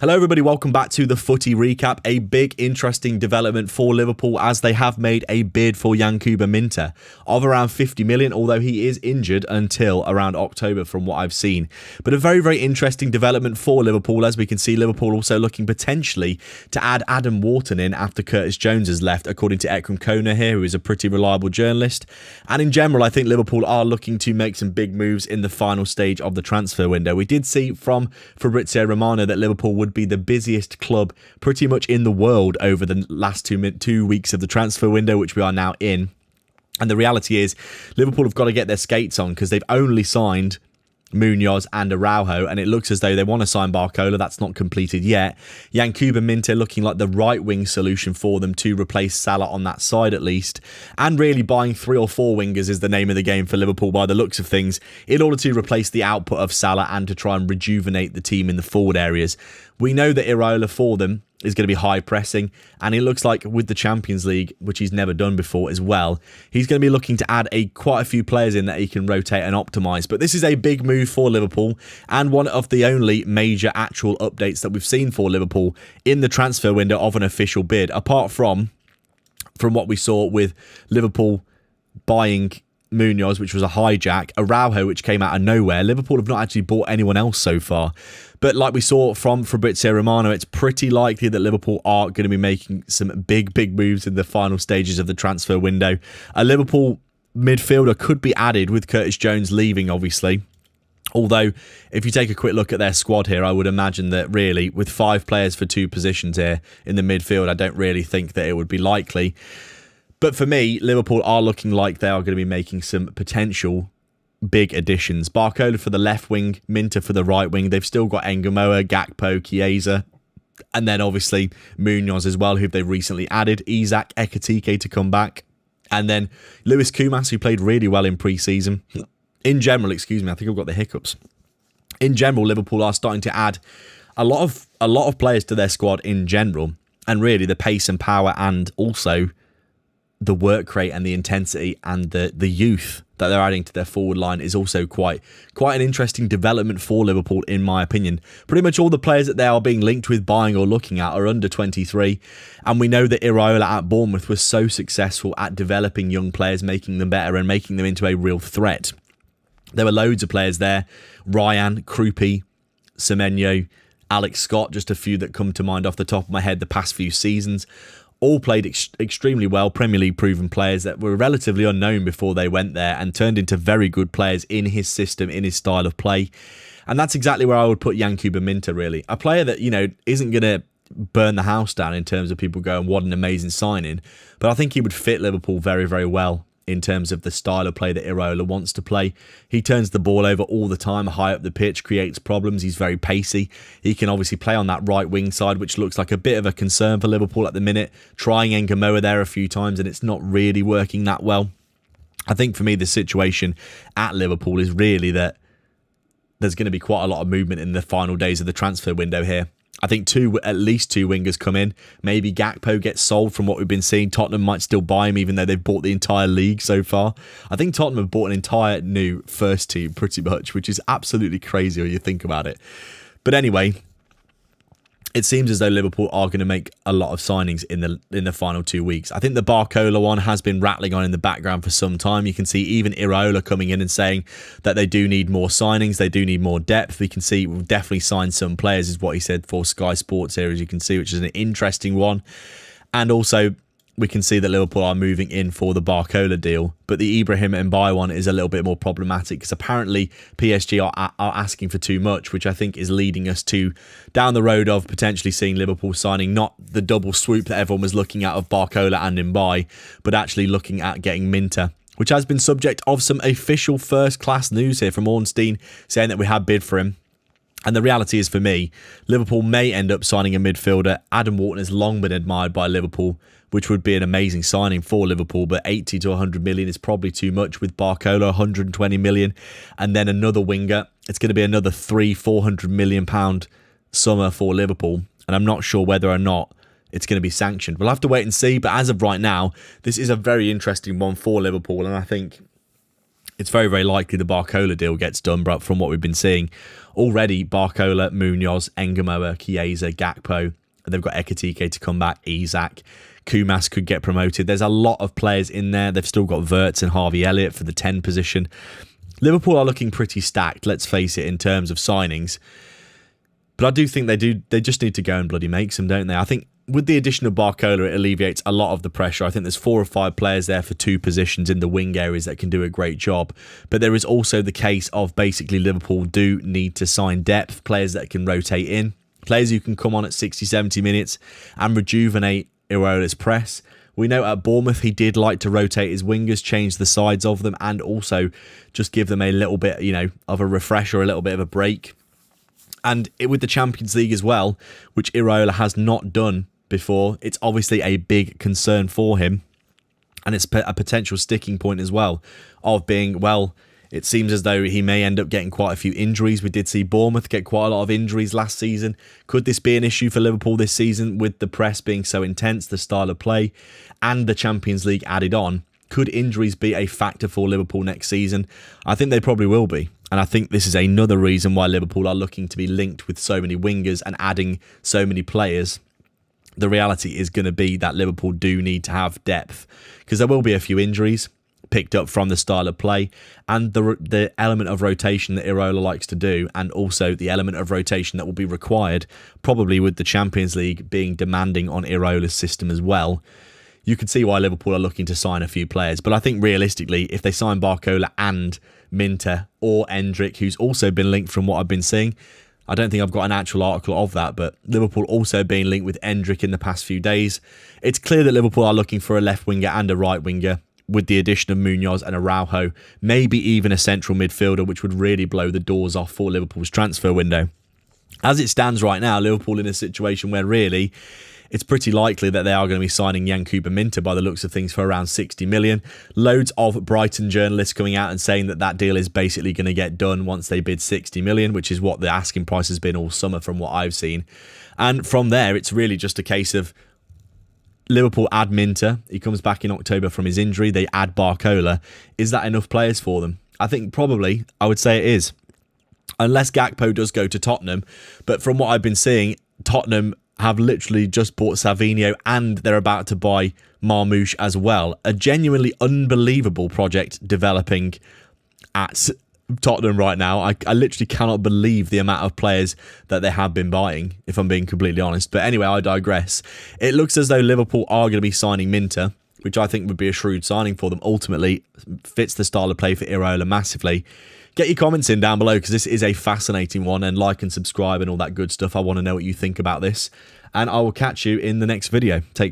Hello everybody, welcome back to the Footy Recap. A big interesting development for Liverpool as they have made a bid for Yankuba Minter of around 50 million, although he is injured until around October from what I've seen. But a very interesting development for Liverpool, as we can see Liverpool also looking potentially to add Adam Wharton in after Curtis Jones has left, according to Ekram Kona here, who is a pretty reliable journalist. And in general, I think Liverpool are looking to make some big moves in the final stage of the transfer window. We did see from Fabrizio Romano that Liverpool would be the busiest club pretty much in the world over the last 2 weeks of the transfer window, which we are now in. And the reality is Liverpool have got to get their skates on because they've only signed Munoz and Araujo, and it looks as though they want to sign Barcola. That's not completed yet. Yankuba Minter looking like the right wing solution for them to replace Salah on that side at least, and really buying 3 or 4 wingers is the name of the game for Liverpool by the looks of things, in order to replace the output of Salah and to try and rejuvenate the team in the forward areas. We know that Iraola for them is going to be high pressing, and it looks like with the Champions League, which he's never done before as well, he's going to be looking to add quite a few players in that he can rotate and optimise. But this is a big move for Liverpool, and one of the only major actual updates that we've seen for Liverpool in the transfer window of an official bid, apart from what we saw with Liverpool buying Munoz, which was a hijack, Araujo, which came out of nowhere. Liverpool have not actually bought anyone else so far. But like we saw from Fabrizio Romano, it's pretty likely that Liverpool are going to be making some big moves in the final stages of the transfer window. A Liverpool midfielder could be added with Curtis Jones leaving, obviously. Although, if you take a quick look at their squad here, I would imagine that really, with 5 players for 2 positions here in the midfield, I don't really think that it would be likely. But for me, Liverpool are looking like they are going to be making some potential big additions. Barcola for the left wing, Minter for the right wing. They've still got Engamoa, Gakpo, Chiesa, and then obviously Munoz as well, who they've recently added. Isak Ekitike to come back. And then Lewis Koumas, who played really well in pre-season. In general, excuse me, I think I've got the hiccups. In general, Liverpool are starting to add a lot of players to their squad in general. And really the pace and power, and also the work rate and the intensity and the youth that they're adding to their forward line is also quite an interesting development for Liverpool, in my opinion. Pretty much all the players that they are being linked with buying or looking at are under 23, and we know that Iraola at Bournemouth was so successful at developing young players, making them better and making them into a real threat. There were loads of players there: Ryan, Krupi, Semenyo, Alex Scott, just a few that come to mind off the top of my head the past few seasons. All played extremely well, Premier League proven players that were relatively unknown before they went there and turned into very good players in his system, in his style of play. And that's exactly where I would put Yankuba Minter, really. A player that, isn't going to burn the house down in terms of people going, what an amazing signing. But I think he would fit Liverpool very well in terms of the style of play that Iraola wants to play. He turns the ball over all the time, high up the pitch, creates problems. He's very pacey. He can obviously play on that right wing side, which looks like a bit of a concern for Liverpool at the minute. Trying Engamoa there a few times, and it's not really working that well. I think for me, the situation at Liverpool is really that there's going to be quite a lot of movement in the final days of the transfer window here. I think at least two wingers come in. Maybe Gakpo gets sold from what we've been seeing. Tottenham might still buy him, even though they've bought the entire league so far. I think Tottenham have bought an entire new first team pretty much, which is absolutely crazy when you think about it. But anyway, it seems as though Liverpool are going to make a lot of signings in the final 2 weeks. I think the Barcola one has been rattling on in the background for some time. You can see even Iraola coming in and saying that they do need more signings, they do need more depth. We can see we've definitely signed some players, is what he said for Sky Sports here, as you can see, which is an interesting one. And also, we can see that Liverpool are moving in for the Barcola deal, but the Ibrahim Mbaye one is a little bit more problematic because apparently PSG are asking for too much, which I think is leading us to down the road of potentially seeing Liverpool signing not the double swoop that everyone was looking at of Barcola and Mbaye, but actually looking at getting Minter, which has been subject of some official first-class news here from Ornstein saying that we have bid for him. And the reality is, for me, Liverpool may end up signing a midfielder. Adam Wharton has long been admired by Liverpool, which would be an amazing signing for Liverpool, but 80 to 100 million is probably too much with Barcola, 120 million. And then another winger, it's going to be another £400 million summer for Liverpool. And I'm not sure whether or not it's going to be sanctioned. We'll have to wait and see. But as of right now, this is a very interesting one for Liverpool. And I think it's very, very likely the Barcola deal gets done, but from what we've been seeing already, Barcola, Munoz, Engamoa, Chiesa, Gakpo, they've got Ekitike to come back, Isak, Kumas could get promoted. There's a lot of players in there. They've still got Wirtz and Harvey Elliott for the 10 position. Liverpool are looking pretty stacked, let's face it, in terms of signings. But I do think they just need to go and bloody make some, don't they? I think with the addition of Barcola, it alleviates a lot of the pressure. I think there's 4 or 5 players there for 2 positions in the wing areas that can do a great job. But there is also the case of basically Liverpool do need to sign depth, players that can rotate in, players who can come on at 60, 70 minutes and rejuvenate Iraola's press. We know at Bournemouth he did like to rotate his wingers, change the sides of them, and also just give them a little bit, of a refresher, a little bit of a break. And with the Champions League as well, which Iraola has not done before, it's obviously a big concern for him. And it's a potential sticking point as well of being, well, it seems as though he may end up getting quite a few injuries. We did see Bournemouth get quite a lot of injuries last season. Could this be an issue for Liverpool this season with the press being so intense, the style of play, and the Champions League added on? Could injuries be a factor for Liverpool next season? I think they probably will be. And I think this is another reason why Liverpool are looking to be linked with so many wingers and adding so many players. The reality is going to be that Liverpool do need to have depth because there will be a few injuries picked up from the style of play and the element of rotation that Iraola likes to do, and also the element of rotation that will be required, probably with the Champions League being demanding on Iraola's system as well. You can see why Liverpool are looking to sign a few players. But I think realistically, if they sign Barcola and Minter or Endrick, who's also been linked from what I've been seeing, I don't think I've got an actual article of that, but Liverpool also being linked with Endrick in the past few days. It's clear that Liverpool are looking for a left winger and a right winger, with the addition of Munoz and Araujo, maybe even a central midfielder, which would really blow the doors off for Liverpool's transfer window. As it stands right now, Liverpool in a situation where really it's pretty likely that they are going to be signing Yankuba Minter by the looks of things for around 60 million. Loads of Brighton journalists coming out and saying that that deal is basically going to get done once they bid 60 million, which is what the asking price has been all summer from what I've seen. And from there, it's really just a case of Liverpool add Minter. He comes back in October from his injury. They add Barcola. Is that enough players for them? I think probably, I would say it is. Unless Gakpo does go to Tottenham. But from what I've been seeing, Tottenham have literally just bought Savinho and they're about to buy Marmoush as well. A genuinely unbelievable project developing at Tottenham right now. I literally cannot believe the amount of players that they have been buying, if I'm being completely honest. But anyway, I digress. It looks as though Liverpool are going to be signing Minter, which I think would be a shrewd signing for them. Ultimately, fits the style of play for Iraola massively. Get your comments in down below because this is a fascinating one, and like and subscribe and all that good stuff. I want to know what you think about this, and I will catch you in the next video. Take care.